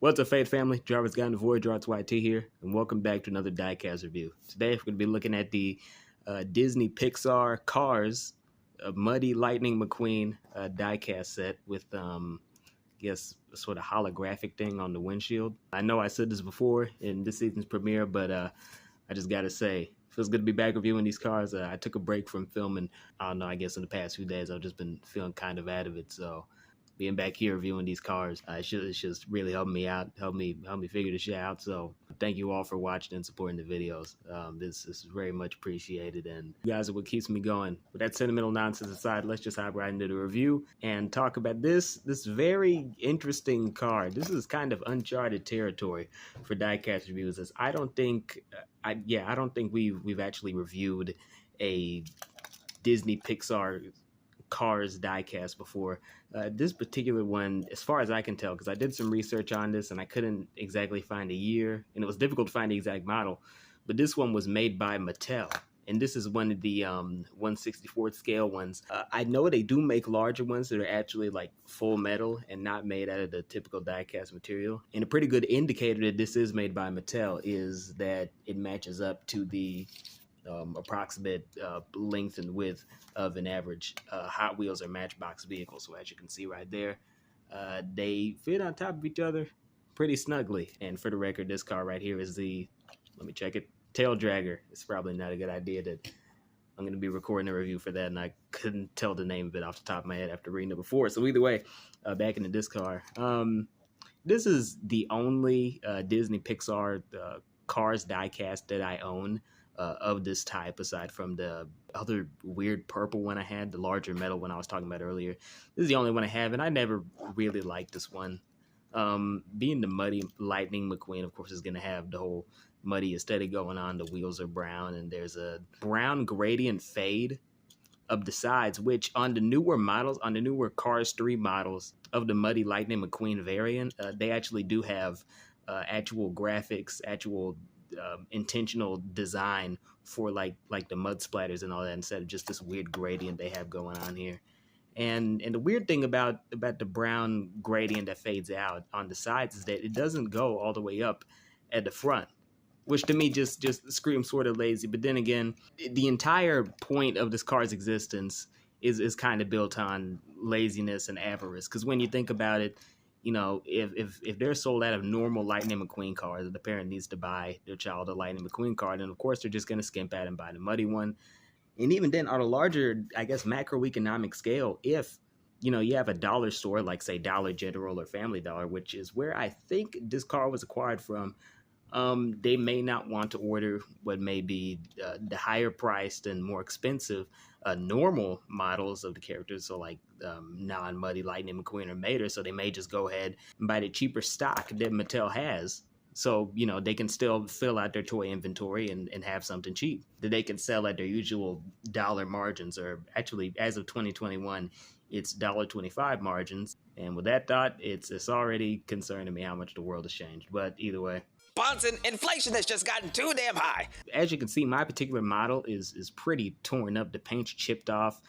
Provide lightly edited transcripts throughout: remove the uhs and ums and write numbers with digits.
What's up, Fate family? Jarvis Guy in the Void, Jarvis YT here, and welcome back to another Diecast review. Today, we're going to be looking at the Disney Pixar Cars Muddy Lightning McQueen diecast set with, I guess, a sort of holographic thing on the windshield. I know I said this before in this season's premiere, but I just got to say, feels good to be back reviewing these cars. I took a break from filming. I don't know, I guess in the past few days, I've just been feeling kind of out of it, so being back here reviewing these cars, it's just really helping me out, help me figure this shit out. So thank you all for watching and supporting the videos. This is very much appreciated, and you guys are what keeps me going. With that sentimental nonsense aside, let's just hop right into the review and talk about this very interesting car. This is kind of uncharted territory for diecast reviews, as I don't think we've actually reviewed a Disney Pixar Cars diecast before. This particular one, as far as I can tell, because I did some research on this and I couldn't exactly find a year, and it was difficult to find the exact model, but this one was made by Mattel, and this is one of the 1/64th scale ones. I know they do make larger ones that are actually like full metal and not made out of the typical diecast material, and a pretty good indicator that this is made by Mattel is that it matches up to the approximate length and width of an average Hot Wheels or Matchbox vehicle. So as you can see right there, they fit on top of each other pretty snugly. And for the record, this car right here is the, let me check it, Tail Dragger. It's probably not a good idea that I'm going to be recording a review for that, and I couldn't tell the name of it off the top of my head after reading it before. So either way, back into this car. This is the only Disney Pixar Cars diecast that I own of this type, aside from the other weird purple one I had, the larger metal one I was talking about earlier. This is the only one I have, and I never really liked this one. Being the Muddy Lightning McQueen, of course, is going to have the whole muddy aesthetic going on. The wheels are brown, and there's a brown gradient fade of the sides, which on the newer models, on the newer Cars 3 models of the Muddy Lightning McQueen variant, they actually do have actual graphics, actual intentional design for like the mud splatters and all that, instead of just this weird gradient they have going on here. And the weird thing about the brown gradient that fades out on the sides is that it doesn't go all the way up at the front, which to me just screams sort of lazy. But then again, the entire point of this car's existence is kind of built on laziness and avarice, because when you think about it, you know, if they're sold out of normal Lightning McQueen cars, the parent needs to buy their child a Lightning McQueen car, then of course they're just going to skimp out and buy the muddy one. And even then, on a larger, I guess, macroeconomic scale, if, you know, you have a dollar store like, say, Dollar General or Family Dollar, which is where I think this car was acquired from, they may not want to order what may be the higher priced and more expensive normal models of the characters, so like non-Muddy Lightning McQueen or Mater, so they may just go ahead and buy the cheaper stock that Mattel has, so, you know, they can still fill out their toy inventory and have something cheap that they can sell at their usual dollar margins, or actually, as of 2021, it's $1.25 margins. And with that thought, it's already concerning me how much the world has changed. But either way, bonds and inflation has just gotten too damn high. As you can see, my particular model is pretty torn up. The paint's chipped off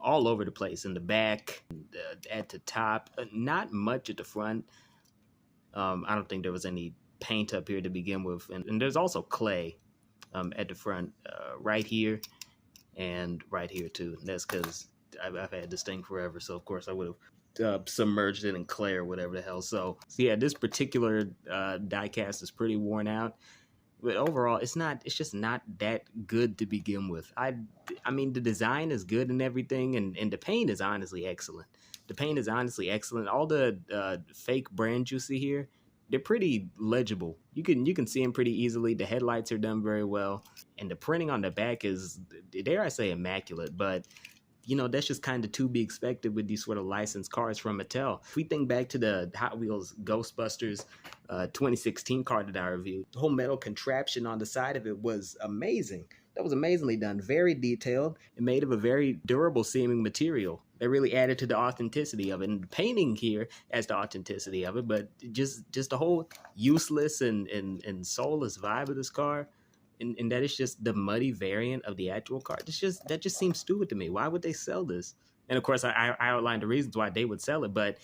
all over the place, in the back, at the top, not much at the front. I don't think there was any paint up here to begin with, and there's also clay at the front, right here and right here too. And that's because I've had this thing forever, so of course I would have submerged it in clay or whatever the hell. So yeah, this particular diecast is pretty worn out, but overall it's just not that good to begin with. I mean, the design is good and everything, and the paint is honestly excellent. The paint is honestly excellent. All the fake brands you see here, they're pretty legible. You can see them pretty easily. The headlights are done very well, and the printing on the back is, dare I say, immaculate. But you know, that's just kind of to be expected with these sort of licensed cars from Mattel. If we think back to the Hot Wheels Ghostbusters 2016 car that I reviewed, the whole metal contraption on the side of it was amazing. That was amazingly done, very detailed, and made of a very durable seeming material. That really added to the authenticity of it. And the painting here adds the authenticity of it, but just the whole useless and soulless vibe of this car, and that it's just the muddy variant of the actual car. That just seems stupid to me. Why would they sell this? And of course, I outlined the reasons why they would sell it, but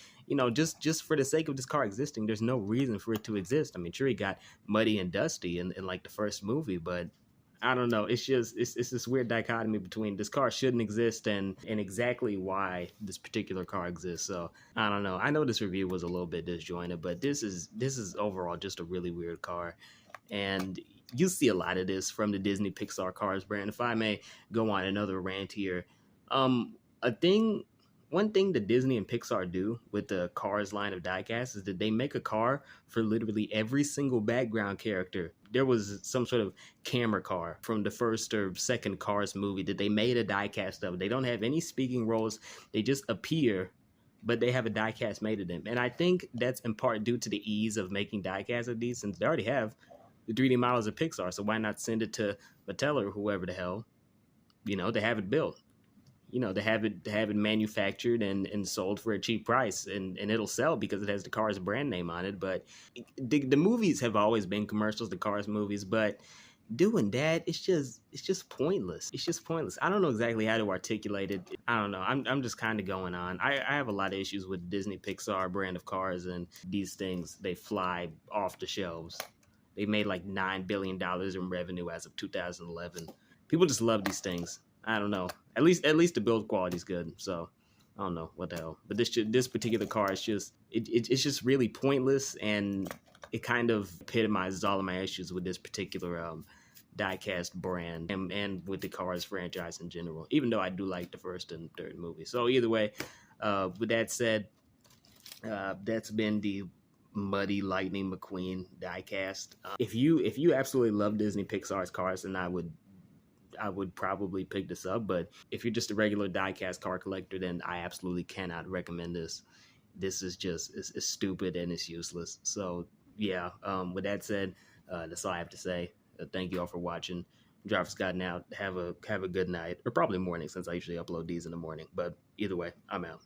just for the sake of this car existing, there's no reason for it to exist. I mean, sure, he got muddy and dusty in like the first movie, but I don't know. It's just it's this weird dichotomy between this car shouldn't exist and exactly why this particular car exists. So I don't know. I know this review was a little bit disjointed, but this is overall just a really weird car, and you see a lot of this from the Disney Pixar Cars brand. If I may go on another rant here, a thing one thing that Disney and Pixar do with the Cars line of diecast is that they make a car for literally every single background character. There was some sort of camera car from the first or second Cars movie that they made a diecast of. They don't have any speaking roles. They just appear, but they have a diecast made of them. And I think that's in part due to the ease of making diecasts of these, since they already have the 3D models of Pixar. So why not send it to Mattel or whoever the hell, to have it built? They have it manufactured and sold for a cheap price, and it'll sell because it has the Cars brand name on it. But the movies have always been commercials, the Cars movies, but doing that, it's just pointless. It's just pointless. I don't know exactly how to articulate it. I don't know. I'm just kind of going on. I have a lot of issues with Disney Pixar brand of cars, and these things, they fly off the shelves. They made like $9 billion in revenue as of 2011. People just love these things. I don't know. At least the build quality is good. So I don't know what the hell. But this particular car is just it's just really pointless, and it kind of epitomizes all of my issues with this particular diecast brand and with the Cars franchise in general. Even though I do like the first and third movie. So either way, with that said, that's been the Muddy Lightning McQueen diecast. If you absolutely love Disney Pixar's cars, then I would probably pick this up. But if you're just a regular diecast car collector, then I absolutely cannot recommend this. This is just it's stupid and it's useless. So yeah, with that said, that's all I have to say. Thank you all for watching. Driver's gotten out. Have a good night, or probably morning, since I usually upload these in the morning. But either way, I'm out.